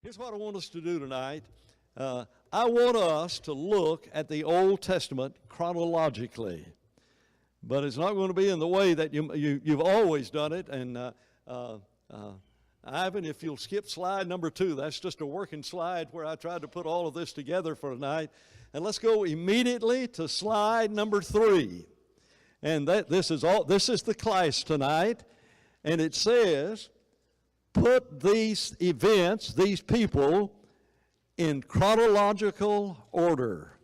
Here's what I want us to do tonight. I want us to look at the Old Testament chronologically, but it's not going to be in the way that you've always done it. And Ivan, if you'll skip slide number 2, that's just a working slide where I tried to put all of this together for tonight. And let's go immediately to slide number 3. And this is the class tonight, and it says, put these events, these people, in chronological order.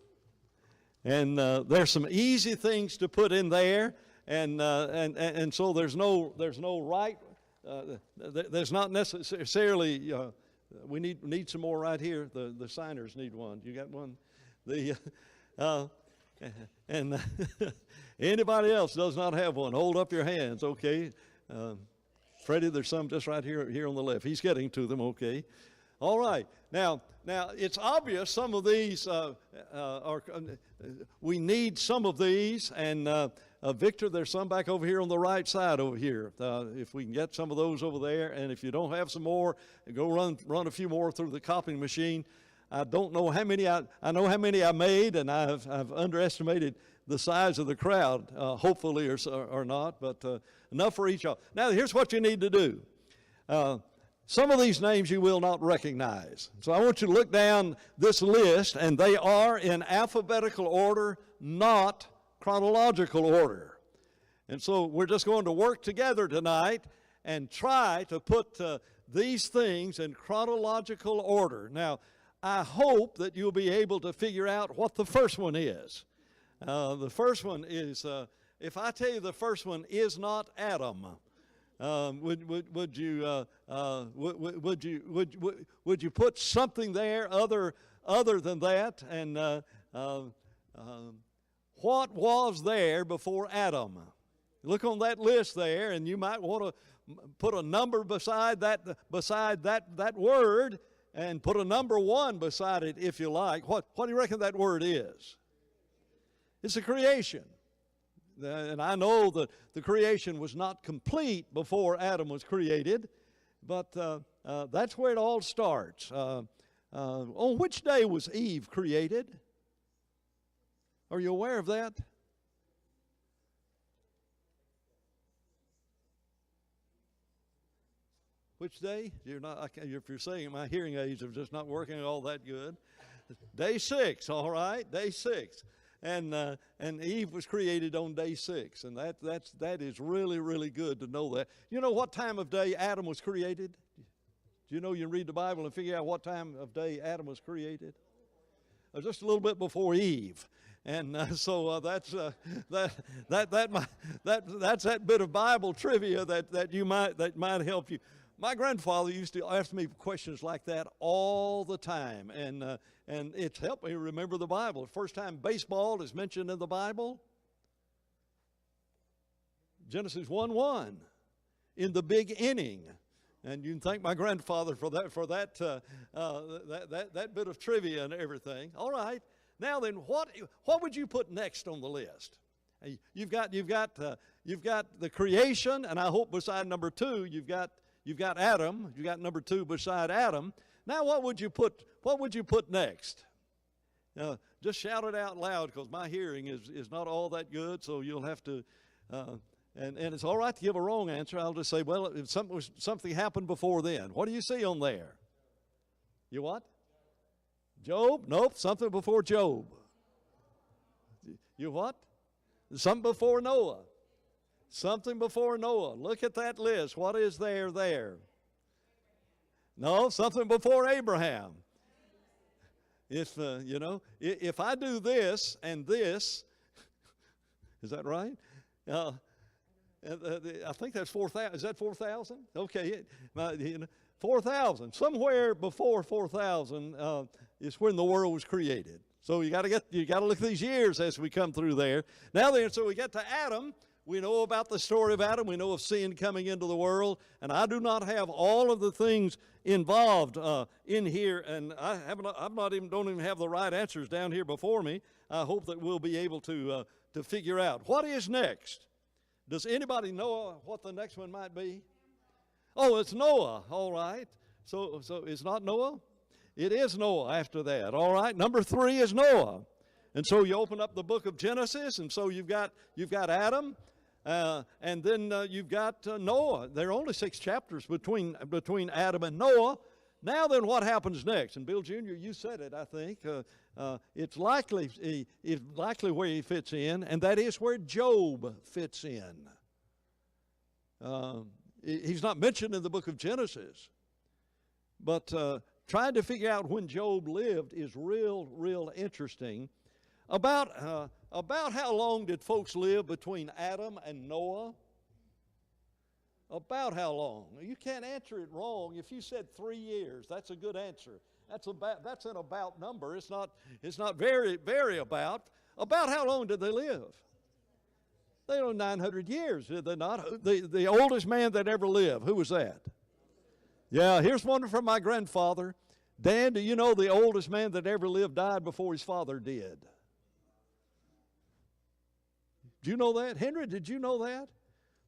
And there's some easy things to put in there, and so there's no right. There's not necessarily. We need some more right here. The signers need one. You got one? And anybody else does not have one, hold up your hands. Okay. Freddie, there's some just right here on the left. He's getting to them, okay. All right. Now it's obvious some of these we need some of these, and Victor, there's some back over here on the right side over here. If we can get some of those over there, and if you don't have some more, go run a few more through the copying machine. I don't know how many I know how many I made, and I've underestimated the size of the crowd, hopefully or not, but enough for each of. Now, here's what you need to do. Some of these names you will not recognize. So I want you to look down this list, and they are in alphabetical order, not chronological order. And so we're just going to work together tonight and try to put these things in chronological order. Now, I hope that you'll be able to figure out what the first one is. The first one is, if I tell you the first one is not Adam, would you put something there other than that? And what was there before Adam? Look on that list there, and you might want to put a number beside that word, and put a number 1 beside it if you like. What do you reckon that word is? It's a creation. And I know that the creation was not complete before Adam was created, but that's where it all starts. On which day was Eve created? Are you aware of that? Which day? If you're saying my hearing aids are just not working all that good. Day 6, all right, day 6. And Eve was created on day 6, and that is really, really good to know that. You know what time of day Adam was created? Do you know, you read the Bible and figure out what time of day Adam was created? Just a little bit before Eve. And so that's that bit of Bible trivia that might help you. My grandfather used to ask me questions like that all the time, and it's helped me remember the Bible. The first time baseball is mentioned in the Bible, Genesis 1:1, in the big inning. And you can thank my grandfather for that bit of trivia and everything. All right. Now then, what would you put next on the list? You've got the creation, and I hope beside number 2 you've got Adam. You got number 2 beside Adam. Now, what would you put next? Just shout it out loud, because my hearing is not all that good. So you'll have to, and it's all right to give a wrong answer. I'll just say, well, if something happened before then. What do you see on there? You what? Job? Nope. Something before Job. You what? Something before Noah. Something before Noah. Look at that list. What is there? No, something before Abraham. If if I do this and this, is that right? I think that's 4,000. Is that 4,000? Okay, 4,000. Somewhere before 4,000 is when the world was created. So you got to look at these years as we come through there. Now then, so we get to Adam. We know about the story of Adam. We know of sin coming into the world. And I do not have all of the things involved in here, and don't even have the right answers down here before me. I hope that we'll be able to figure out what is next. Does anybody know what the next one might be? Oh, it's Noah. All right. So it's not Noah? It is Noah after that. All right, number 3 is Noah. And so you open up the book of Genesis, and so you've got Adam, and then you've got Noah. There are only 6 chapters between Adam and Noah. Now then, what happens next? And Bill Jr., you said it, I think. It's likely where he fits in, and that is where Job fits in. He's not mentioned in the book of Genesis, but trying to figure out when Job lived is real interesting. About how long did folks live between Adam and Noah? About how long? You can't answer it wrong. If you said 3 years, that's a good answer. That's an about number. It's not very about. About how long did they live? They lived 900 years, did they not? The oldest man that ever lived, who was that? Yeah, here's one from my grandfather. Dan, do you know the oldest man that ever lived died before his father did? Do you know that? Henry, did you know that?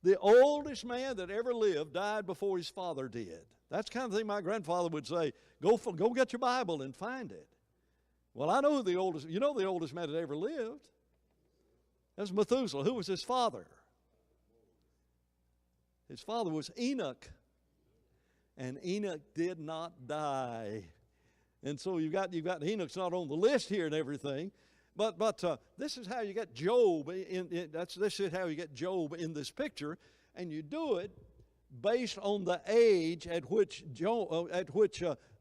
The oldest man that ever lived died before his father did. That's the kind of thing my grandfather would say, go get your Bible and find it. Well, I know who the oldest man that ever lived. That's Methuselah. Who was his father? His father was Enoch. And Enoch did not die. And so you've got Enoch's not on the list here and everything. But this is how you get Job. This is how you get Job in this picture, and you do it based on the age at which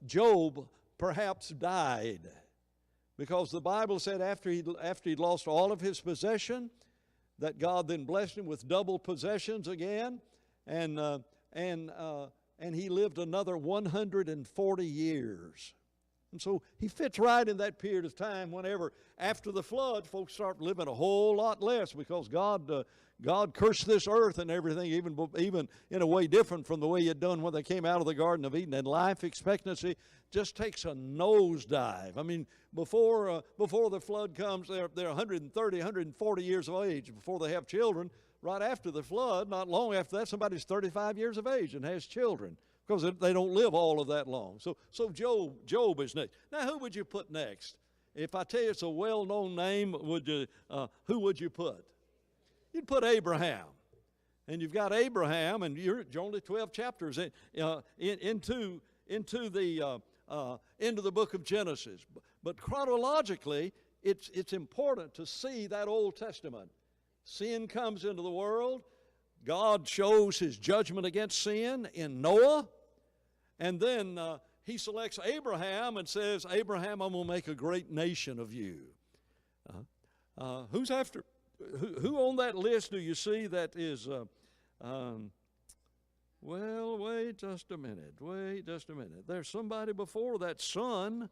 Job perhaps died, because the Bible said after he'd lost all of his possession, that God then blessed him with double possessions again, and he lived another 140 years. And so he fits right in that period of time whenever, after the flood, folks start living a whole lot less because God cursed this earth and everything, even in a way different from the way he had done when they came out of the Garden of Eden. And life expectancy just takes a nosedive. I mean, before the flood comes, they're 130, 140 years of age before they have children. Right after the flood, not long after that, somebody's 35 years of age and has children, because they don't live all of that long. So Job is next. Now, who would you put next? If I tell you it's a well-known name, who would you put? You'd put Abraham. And you've got Abraham, and you're only 12 chapters into the book of Genesis. But chronologically, it's important to see that Old Testament. Sin comes into the world. God shows his judgment against sin in Noah. And then he selects Abraham and says, Abraham, I'm going to make a great nation of you. Who's after? Who on that list do you see that is, well, wait just a minute. There's somebody before that son.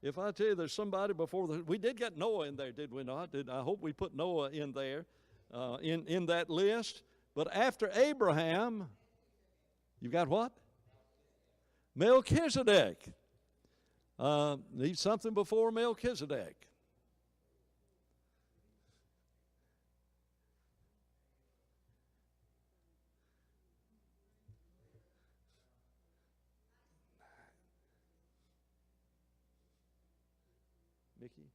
If I tell you there's somebody before we did get Noah in there, did we not? I hope we put Noah in there, in that list. But after Abraham, you've got what? Melchizedek. Need something before Melchizedek. Mickey?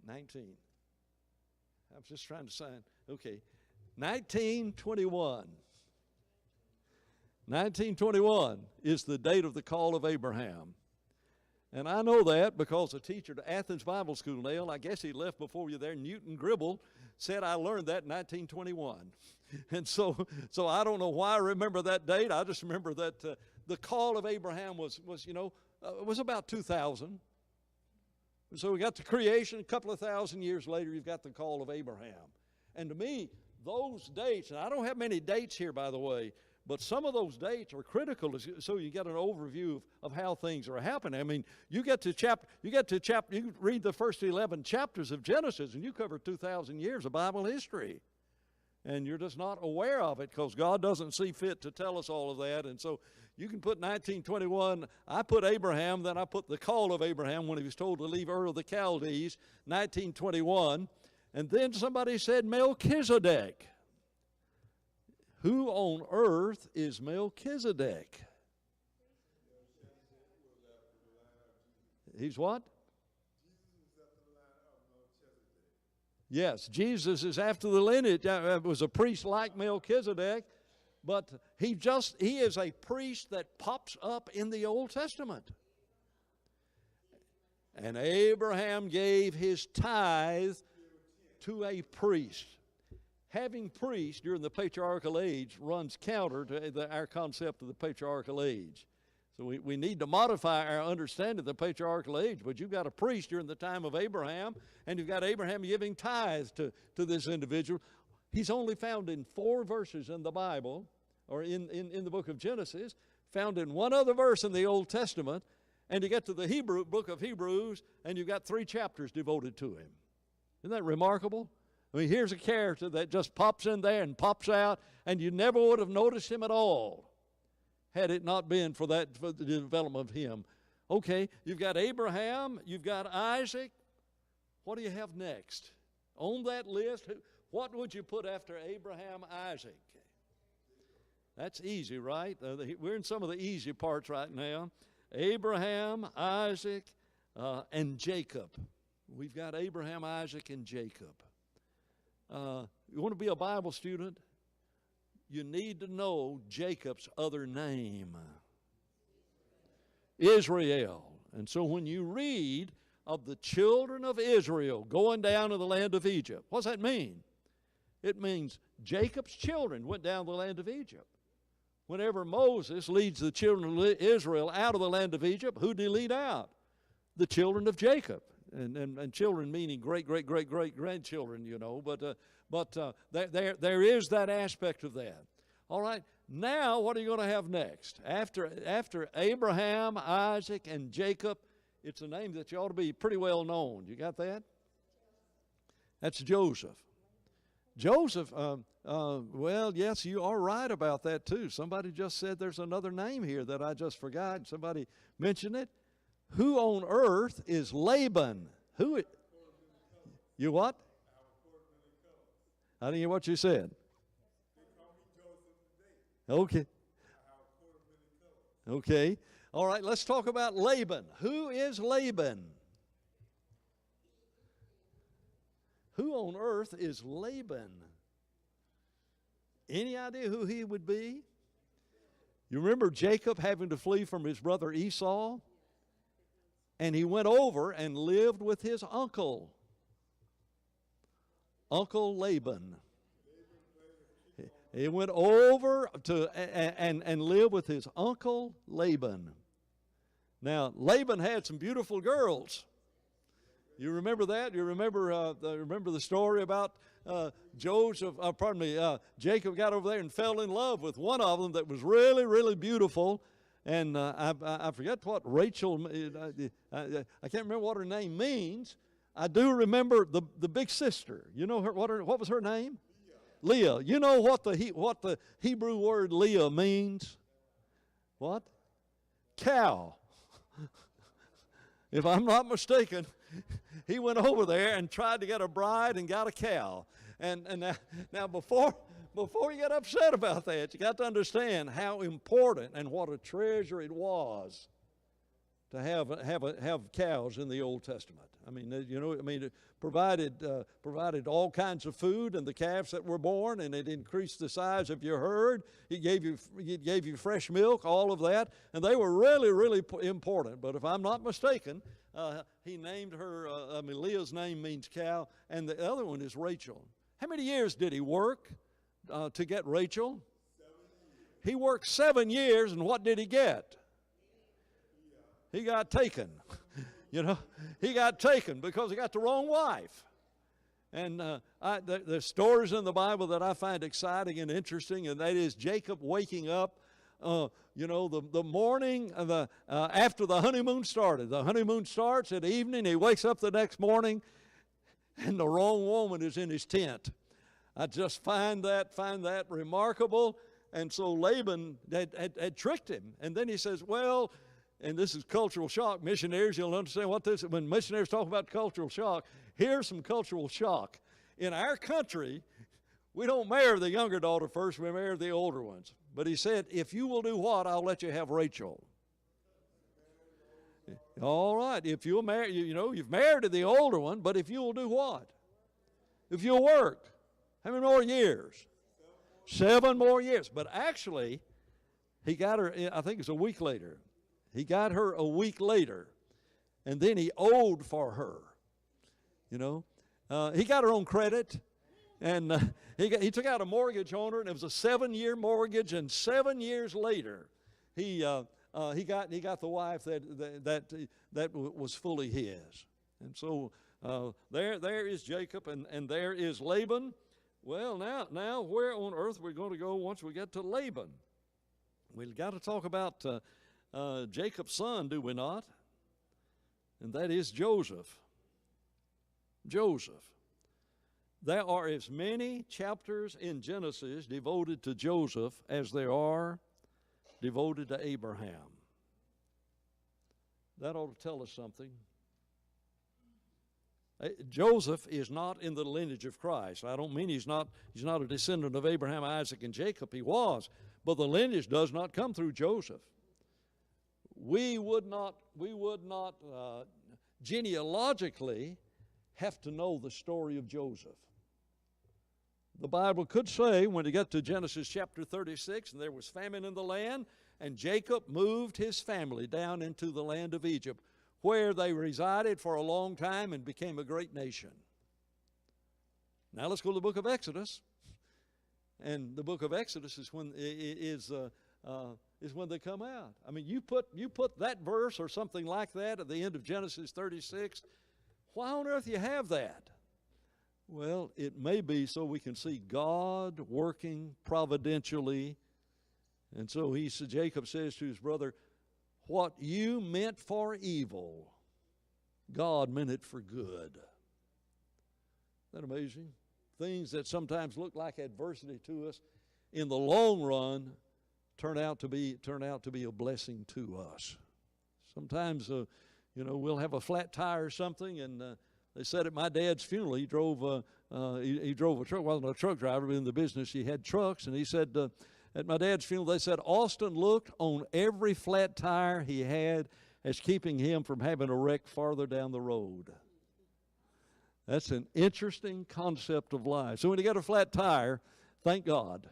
19. I was just trying to sign. Okay. 1921. 1921 is the date of the call of Abraham. And I know that because a teacher at Athens Bible School, Neil, I guess he left before you there, Newton Gribble, said I learned that in 1921. And so I don't know why I remember that date. I just remember that the call of Abraham was about 2000. So we got the creation, a couple of thousand years later, you've got the call of Abraham. And to me, those dates, and I don't have many dates here, by the way, but some of those dates are critical so you get an overview of how things are happening. I mean, you read the first 11 chapters of Genesis, and you cover 2,000 years of Bible history. And you're just not aware of it because God doesn't see fit to tell us all of that. And so you can put 1921. I put Abraham, then I put the call of Abraham when he was told to leave Ur of the Chaldees, 1921. And then somebody said Melchizedek. Who on earth is Melchizedek? He's what? Yes, Jesus is after the lineage. Was a priest like Melchizedek, but he is a priest that pops up in the Old Testament. And Abraham gave his tithe to a priest. Having priests during the patriarchal age runs counter to our concept of the patriarchal age. So we need to modify our understanding of the patriarchal age. But you've got a priest during the time of Abraham, and you've got Abraham giving tithes to this individual. He's only found in 4 verses in the Bible, or in the book of Genesis, found in one other verse in the Old Testament, and you get to the book of Hebrews, and you've got 3 chapters devoted to him. Isn't that remarkable? I mean, here's a character that just pops in there and pops out, and you never would have noticed him at all had it not been for the development of him. Okay, you've got Abraham, you've got Isaac. What do you have next? On that list, what would you put after Abraham, Isaac? That's easy, right? We're in some of the easy parts right now. Abraham, Isaac, and Jacob. We've got Abraham, Isaac, and Jacob. You want to be a Bible student? You need to know Jacob's other name, Israel. And so when you read of the children of Israel going down to the land of Egypt, what does that mean? It means Jacob's children went down to the land of Egypt. Whenever Moses leads the children of Israel out of the land of Egypt, who did he lead out? The children of Jacob. And children meaning great-great-great-great-grandchildren, you know. But there is that aspect of that. All right, now what are you going to have next? After Abraham, Isaac, and Jacob, it's a name that you ought to be pretty well known. You got that? That's Joseph. Joseph, well, yes, you are right about that too. Somebody just said there's another name here that I just forgot. Somebody mentioned it. Who on earth is Laban? You what? I didn't hear what you said. Okay. Okay. All right, let's talk about Laban. Who is Laban? Who on earth is Laban? Any idea who he would be? You remember Jacob having to flee from his brother Esau? And he went over and lived with his uncle, Uncle Laban. He went over to and lived with his uncle Laban. Now, Laban had some beautiful girls. You remember that? You remember the story about Jacob got over there and fell in love with one of them that was really, really beautiful. And I forget what Rachel, I can't remember what her name means. I do remember the big sister. You know what was her name? Leah. You know what the Hebrew word Leah means? What? Cow. If I'm not mistaken, he went over there and tried to get a bride and got a cow. And now before you get upset about that, you got to understand how important and what a treasure it was to have cows in the Old Testament. I mean, it provided all kinds of food and the calves that were born, and it increased the size of your herd. It gave you fresh milk, all of that, and they were really, really important. But if I'm not mistaken, he named her. Leah's name means cow, and the other one is Rachel. How many years did he work to get Rachel? 7 years. He worked 7 years, and what did he get? He got taken. He got taken because he got the wrong wife. And there's stories in the Bible that I find exciting and interesting, and that is Jacob waking up, the morning after the honeymoon started. The honeymoon starts at evening. He wakes up the next morning, and the wrong woman is in his tent. I just find that remarkable. And so Laban had tricked him. And then he says, well, and this is cultural shock. Missionaries, you'll understand what this is. When missionaries talk about cultural shock, here's some cultural shock. in our country, we don't marry the younger daughter first, we marry the older ones. But he said, if you will do what, I'll let you have Rachel. All right, if you'll marry, you've married the older one, but if you'll do what? If you'll work. How many more years? 7 more years. But actually, he got her, I think it's a week later. He got her a week later, and then he owed for her. He got her on credit, and he took out a mortgage on her, and it was a 7-year mortgage, and 7 years later, he got the wife that was fully his. And so there is Jacob, and there is Laban. Well, now where on earth are we going to go once we get to Laban? We've got to talk about Jacob's son, do we not? And that is Joseph. Joseph. There are as many chapters in Genesis devoted to Joseph as there are devoted to Abraham. That ought to tell us something. Joseph is not in the lineage of Christ. I don't mean he's not a descendant of Abraham, Isaac, and Jacob. He was. But the lineage does not come through Joseph. We would not genealogically have to know the story of Joseph. The Bible could say, when you get to Genesis chapter 36, and there was famine in the land, and Jacob moved his family down into the land of Egypt, where they resided for a long time and became a great nation. Now let's go to the book of Exodus. And the book of Exodus is when they come out. I mean, you put that verse or something like that at the end of Genesis 36. Why on earth do you have that? Well, it may be so we can see God working providentially. And so Jacob says to his brother, what you meant for evil, God meant it for good. Isn't that amazing? Things that sometimes look like adversity to us, in the long run, turn out to be a blessing to us. Sometimes, we'll have a flat tire or something, and they said at my dad's funeral, he drove a truck. Wasn't a truck driver, but in the business he had trucks, and he said at my dad's funeral, they said Austin looked on every flat tire he had as keeping him from having a wreck farther down the road. That's an interesting concept of life. So when you got a flat tire, thank God.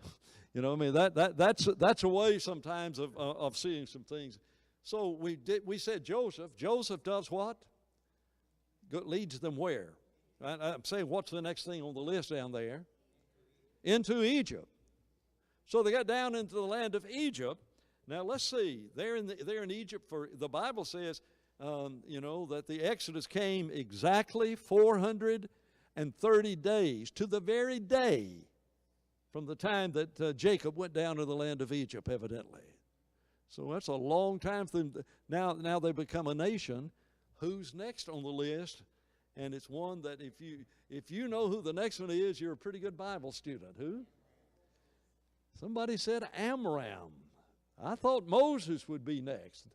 That's a way sometimes of seeing some things. So we said Joseph. Joseph does what? Leads them where? I'm saying, what's the next thing on the list down there? Into Egypt. So they got down into the land of Egypt. Now let's see. They're in Egypt for, the Bible says, that the Exodus came exactly 430 days to the very day from the time that Jacob went down to the land of Egypt, evidently. So that's a long time. Now they become a nation. Who's next on the list? And it's one that if you know who the next one is, you're a pretty good Bible student. Who? Somebody said Amram. I thought Moses would be next.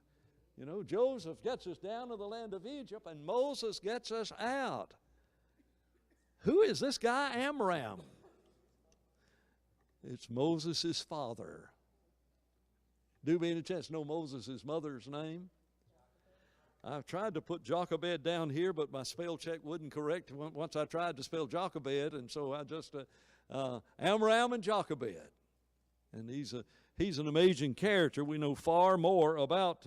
Joseph gets us down to the land of Egypt, and Moses gets us out. Who is this guy, Amram? It's Moses' father. Do me any chance to know Moses' mother's name? I've tried to put Jochebed down here, but my spell check wouldn't correct once I tried to spell Jochebed, and so I just, Amram and Jochebed. And he's an amazing character. We know far more about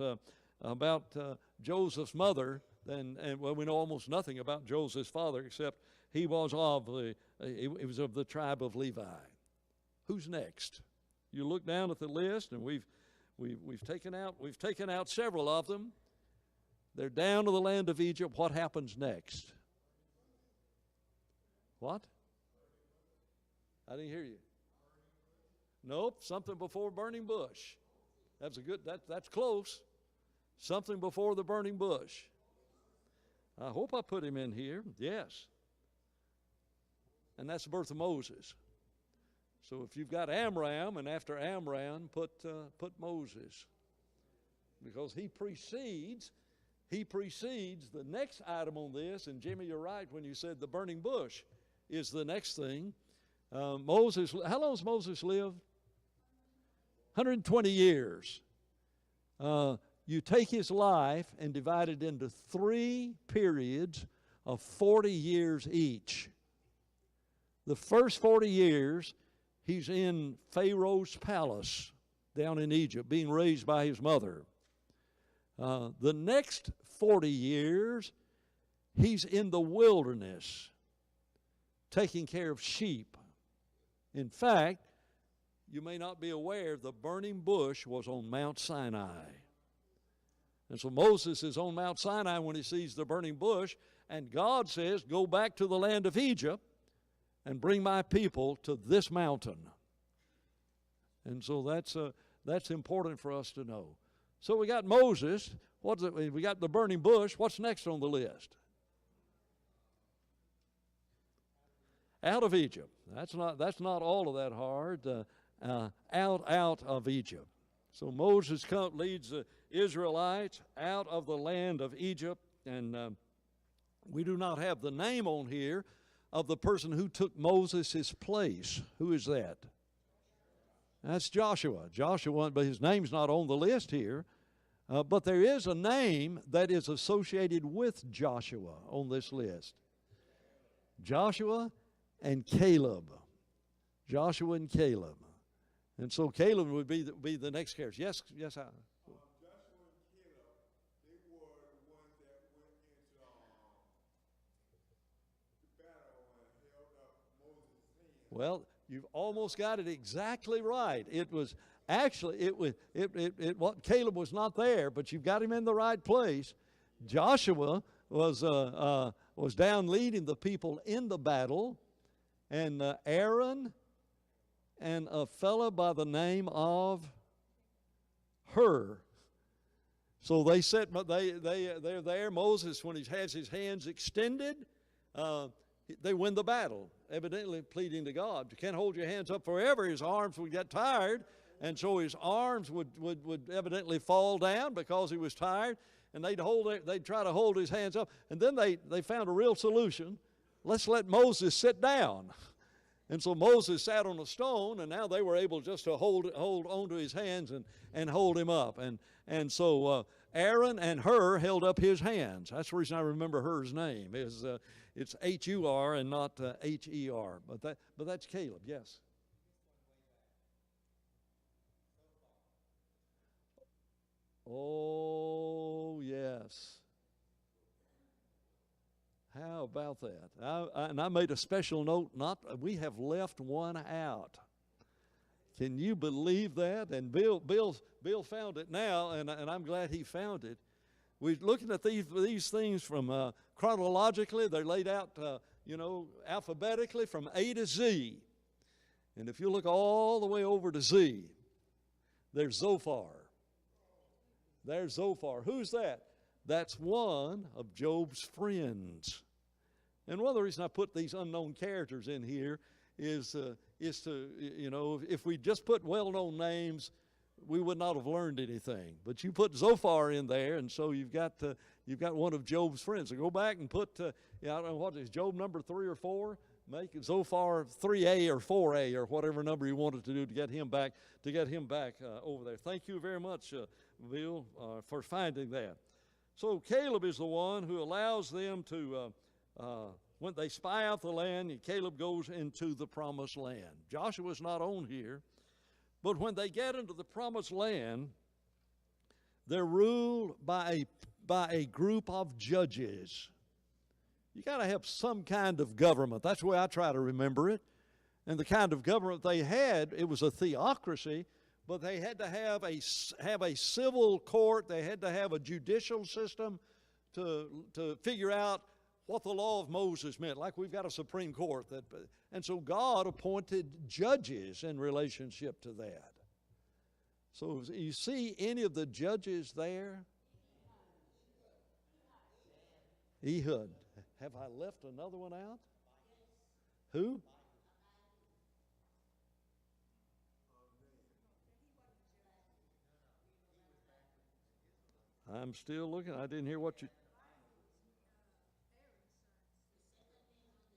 Joseph's mother we know almost nothing about Joseph's father, except he was of the tribe of Levi. Who's next? You look down at the list, and we've taken out several of them. They're down to the land of Egypt. What happens next? What? I didn't hear you. Nope, something before burning bush. That's close. Something before the burning bush. I hope I put him in here. Yes. And that's the birth of Moses. So if you've got Amram, and after Amram, put Moses. Because he precedes the next item on this, and Jimmy, you're right when you said the burning bush. is the next thing. Moses, how long has Moses lived? 120 years. You take his life and divide it into 3 periods of 40 years each. The first 40 years, he's in Pharaoh's palace down in Egypt, being raised by his mother. The next 40 years, he's in the wilderness, taking care of sheep. In fact, you may not be aware, the burning bush was on Mount Sinai. And so Moses is on Mount Sinai when he sees the burning bush, and God says, go back to the land of Egypt and bring my people to this mountain. And so that's important for us to know. So we got Moses. We got the burning bush. What's next on the list? Out of Egypt. That's not all of that hard. Out of Egypt. So Moses leads the Israelites out of the land of Egypt, and we do not have the name on here of the person who took Moses' place. Who is that? That's Joshua. Joshua, but his name's not on the list here. But there is a name that is associated with Joshua on this list. Joshua and Caleb. Joshua and Caleb. And so Caleb would be the next character. Yes. Joshua and Caleb, they were the ones that went into the battle and held up Moses' hand. Well, you've almost got it exactly right. It was actually what Caleb was not there, but you've got him in the right place. Joshua was down leading the people in the battle, and Aaron and a fellow by the name of Hur. So they're there. Moses, when he has his hands extended, they win the battle, evidently pleading to God. You can't hold your hands up forever. His arms would get tired, and so his arms would evidently fall down because he was tired, and they'd try to hold his hands up. And then they found a real solution. Let's let Moses sit down. And so Moses sat on a stone, and now they were able just to hold onto his hands and hold him up. And so Aaron and Hur held up his hands. That's the reason I remember Hur's name. It's H-U-R and not H-E-R. But that's Caleb, yes. Oh, yes. How about that? And I made a special note, we have left one out. Can you believe that? And Bill found it now, and I'm glad he found it. We're looking at these things from chronologically. They're laid out, alphabetically from A to Z. And if you look all the way over to Z, there's Zophar. There's Zophar. Who's that? That's one of Job's friends. And one of the reasons I put these unknown characters in here is to, if we just put well-known names, we would not have learned anything. But you put Zophar in there, and so you've got one of Job's friends. So go back and put, I don't know what is Job number 3 or 4. Make Zophar 3A or 4A or whatever number you wanted to do to get him back over there. Thank you very much, Bill, for finding that. So Caleb is the one who allows them to, when they spy out the land, and Caleb goes into the promised land. Joshua's not on here, but when they get into the promised land, they're ruled by a group of judges. You got to have some kind of government. That's the way I try to remember it. And the kind of government they had, it was a theocracy, but they had to have a civil court. They had to have a judicial system to figure out what the law of Moses meant, like we've got a Supreme Court. And so God appointed judges in relationship to that. So you see any of the judges there? Ehud. Have I left another one out? Who? I'm still looking. I didn't hear what you...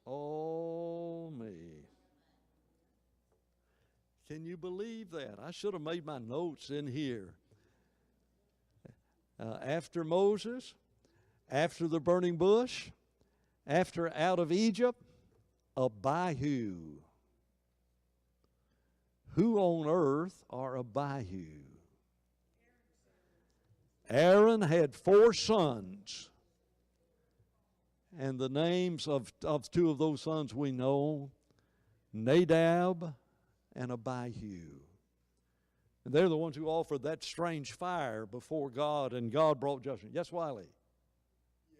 Oh, Can you believe that? I should have made my notes in here. After Moses, after the burning bush, after out of Egypt, Abihu. Who on earth are Abihu? Aaron had 4 sons. And the names of 2 of those sons we know, Nadab and Abihu. And they're the ones who offered that strange fire before God, and God brought judgment. Yes, Wiley? Yeah,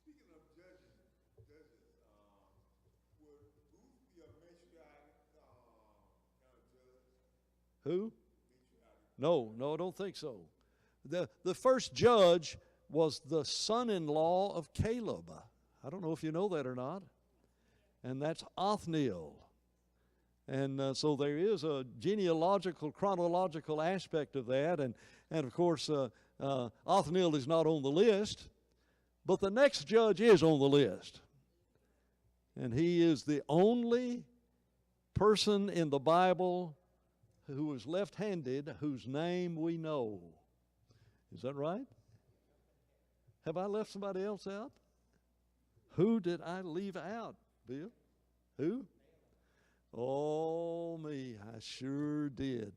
speaking of judges, would Ruth be a matriarch kind of judge? Who? No, I don't think so. The first judge was the son-in-law of Caleb. I don't know if you know that or not. And that's Othniel. And so there is a genealogical, chronological aspect of that. And of course, Othniel is not on the list, but the next judge is on the list. And he is the only person in the Bible who was left-handed whose name we know. Is that right? Have I left somebody else out? Who did I leave out, Bill? Who? Oh, me, I sure did.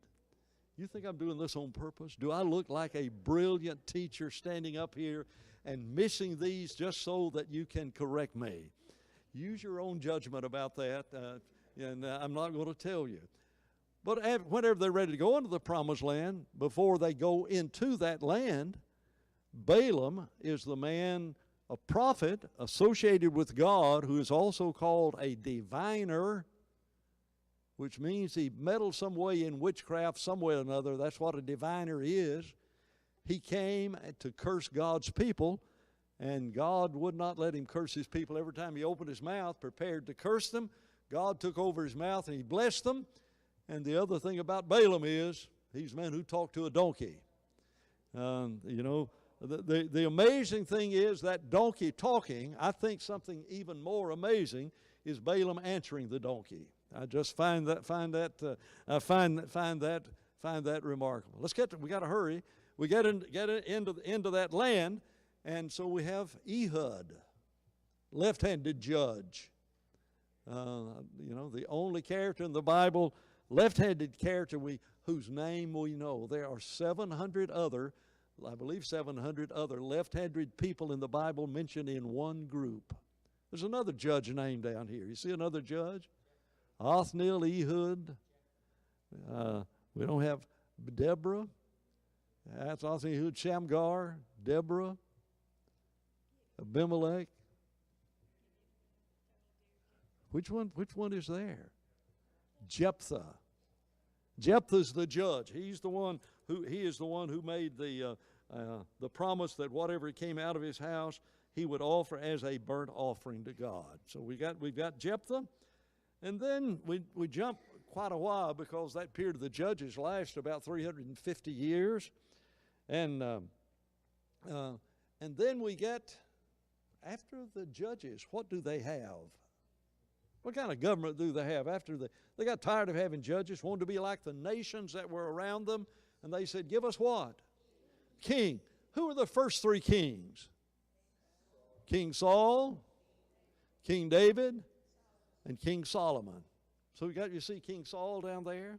You think I'm doing this on purpose? Do I look like a brilliant teacher standing up here and missing these just so that you can correct me? Use your own judgment about that, and I'm not going to tell you. But whenever they're ready to go into the promised land, before they go into that land, Balaam is the man, a prophet associated with God, who is also called a diviner, which means he meddled some way in witchcraft some way or another. That's what a diviner is. He came to curse God's people, and God would not let him curse his people. Every time he opened his mouth, prepared to curse them, God took over his mouth and he blessed them. And the other thing about Balaam is he's a man who talked to a donkey. The amazing thing is that donkey talking. I think something even more amazing is Balaam answering the donkey. I just find that remarkable. We got to hurry. We get into that land, and so we have Ehud, left-handed judge. The only character in the Bible, left-handed character whose name we know. There are 700 other left-handed people in the Bible mentioned in one group. There's another judge name down here. You see another judge? Othniel, Ehud. We don't have Deborah. That's Othniel, Ehud, Shamgar, Deborah, Abimelech. Which one is there? Jephthah. Jephthah's the judge. He is the one who made the promise that whatever came out of his house, he would offer as a burnt offering to God. So we've got Jephthah, and then we jump quite a while because that period of the judges lasts about 350 years, and then we get after the judges. What do they have? What kind of government do they have? After they got tired of having judges, wanted to be like the nations that were around them, and they said, give us what? King. Who are the first 3 kings? King Saul, King David, and King Solomon. So you see King Saul down there?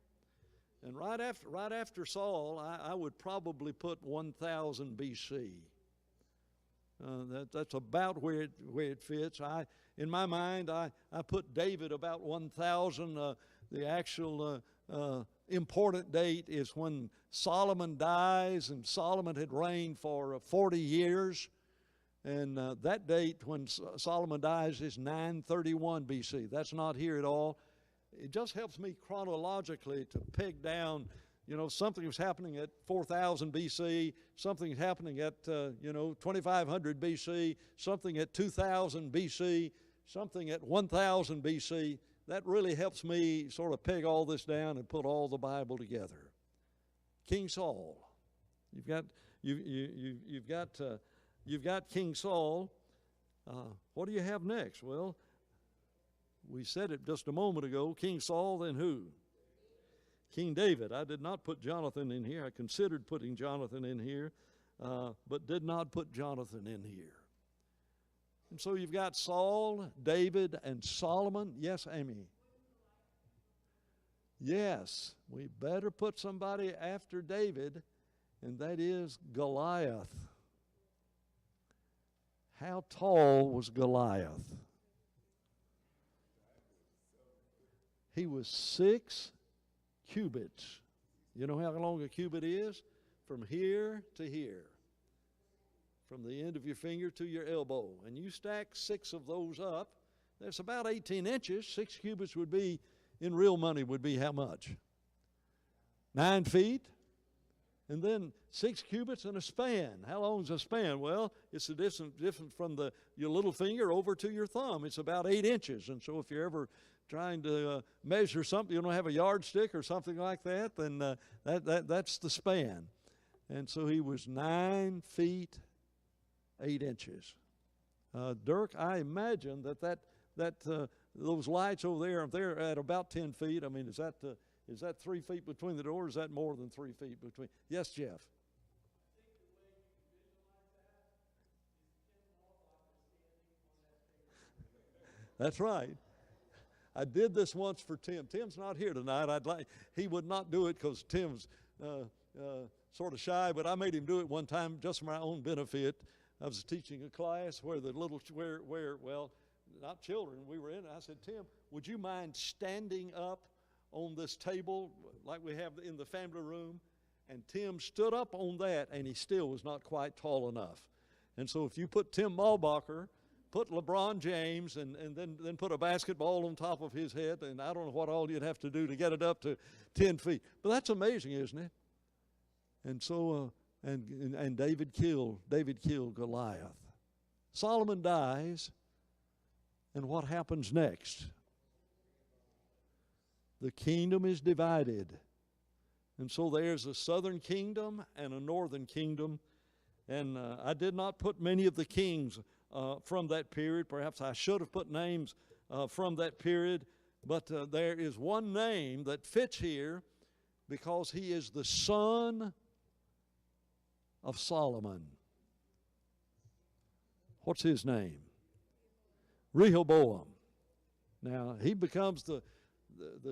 And right after Saul, I would probably put 1000 BC. That's about where it fits. In my mind, I put David about 1000. The actual important date is when Solomon dies, and Solomon had reigned for 40 years. And that date when Solomon dies is 931 BC. That's not here at all. It just helps me chronologically to peg down, something was happening at 4000 BC, something happening at, 2500 BC, something at 2000 BC, something at 1000 BC. That really helps me sort of peg all this down and put all the Bible together. King Saul. You've got King Saul. What do you have next? Well, we said it just a moment ago. King Saul, then who? King David. I did not put Jonathan in here. I considered putting Jonathan in here, but did not put Jonathan in here. And so you've got Saul, David, and Solomon. Yes, Amy? Yes, we better put somebody after David, and that is Goliath. How tall was Goliath? He was 6 cubits. You know how long a cubit is? From here to here. From the end of your finger to your elbow. And you stack 6 of those up, that's about 18 inches. 6 cubits would be, in real money, would be how much? 9 feet. And then 6 cubits and a span. How long is a span? Well, it's the distance from your little finger over to your thumb. It's about 8 inches. And so if you're ever trying to measure something, you don't have a yardstick or something like that, then that's the span. And so he was 9 feet 8 inches. Dirk, I imagine that those lights over there, they're at about 10 feet. I mean, is that 3 feet between the doors? Is that more than 3 feet between? Yes, Jeff. That's right. I did this once for Tim. Tim's not here tonight. He would not do it because Tim's sort of shy, but I made him do it one time just for my own benefit. I was teaching a class where well, not children, we were in it. I said, Tim, would you mind standing up on this table like we have in the family room? And Tim stood up on that, and he still was not quite tall enough. And so if you put Tim Malbacher, put LeBron James, and then put a basketball on top of his head, and I don't know what all you'd have to do to get it up to 10 feet. But that's amazing, isn't it? And so, and David killed Goliath. Solomon dies, and what happens next? The kingdom is divided. And so there's a southern kingdom and a northern kingdom. And I did not put many of the kings from that period. Perhaps I should have put names from that period. But there is one name that fits here because he is the son of Solomon. What's his name? Rehoboam. Now, he becomes the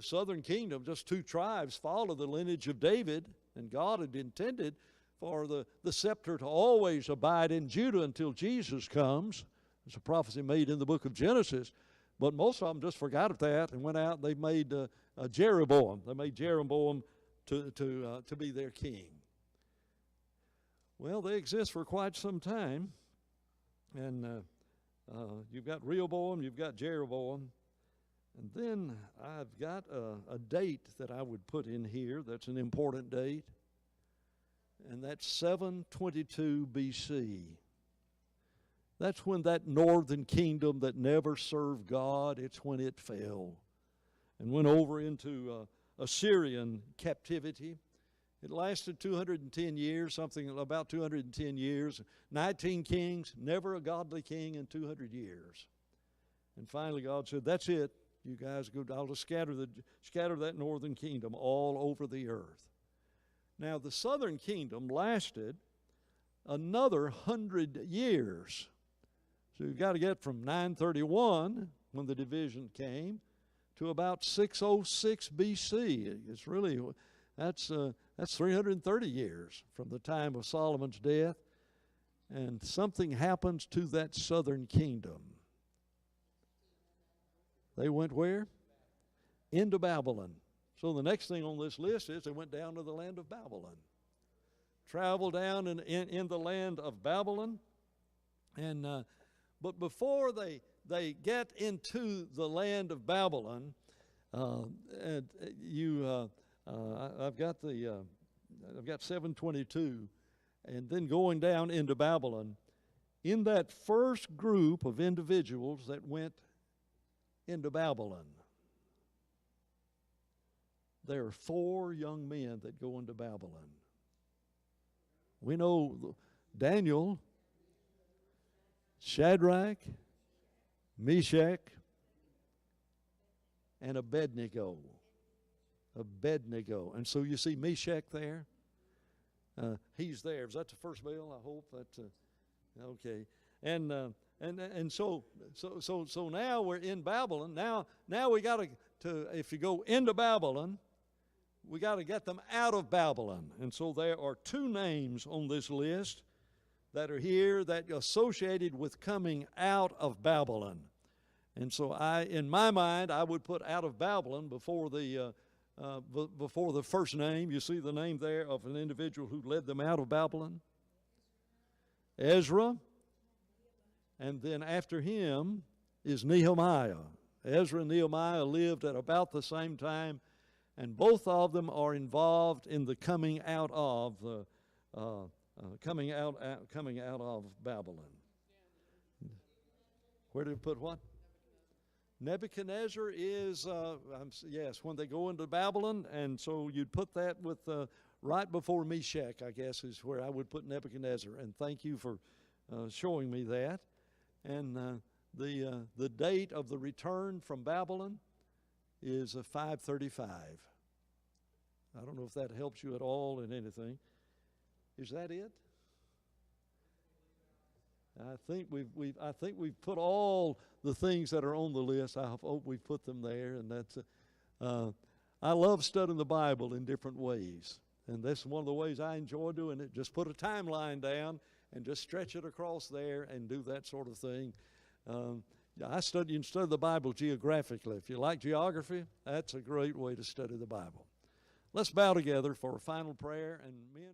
southern kingdom. Just 2 tribes follow the lineage of David, and God had intended for the scepter to always abide in Judah until Jesus comes. There's a prophecy made in the book of Genesis. But most of them just forgot that and went out and they made Jeroboam. They made Jeroboam to be their king. Well, they exist for quite some time. And you've got Rehoboam, you've got Jeroboam. And then I've got a date that I would put in here that's an important date. And that's 722 BC. That's when that northern kingdom that never served God, it's when it fell and went over into Assyrian captivity. It lasted 210 years, something about 210 years. 19 kings, never a godly king in 200 years. And finally God said, that's it. You guys go, I'll just scatter that northern kingdom all over the earth. Now, the southern kingdom lasted another 100 years. So you've got to get from 931, when the division came, to about 606 BC. It's really, that's 330 years from the time of Solomon's death. And something happens to that southern kingdom. They went where? Into Babylon. So the next thing on this list is they went down to the land of Babylon. Traveled down in the land of Babylon. And but before they get into the land of Babylon, I've got 722, and then going down into Babylon. In that first group of individuals that went into Babylon, there are 4 young men that go into Babylon. We know Daniel, Shadrach, Meshach, and Abednego. Abednego. And so you see Meshach there. He's there. Is that the first bill? I hope that's okay. And so now we're in Babylon. Now we got to if you go into Babylon, we got to get them out of Babylon. And so there are two names on this list that are here that are associated with coming out of Babylon. And so in my mind, I would put out of Babylon before the first name. You see the name there of an individual who led them out of Babylon? Ezra. And then after him is Nehemiah. Ezra and Nehemiah lived at about the same time, and both of them are involved in the coming out of Babylon. Where did we put what? Nebuchadnezzar is, yes, when they go into Babylon, and so you'd put that with right before Meshach, I guess, is where I would put Nebuchadnezzar. And thank you for showing me that. And the date of the return from Babylon is 535. I don't know if that helps you at all in anything. Is that it? I think we've put all the things that are on the list. I hope we've put them there, and that's. I love studying the Bible in different ways, and that's one of the ways I enjoy doing it. Just put a timeline down and just stretch it across there and do that sort of thing. You can study the Bible geographically. If you like geography, that's a great way to study the Bible. Let's bow together for a final prayer, and men.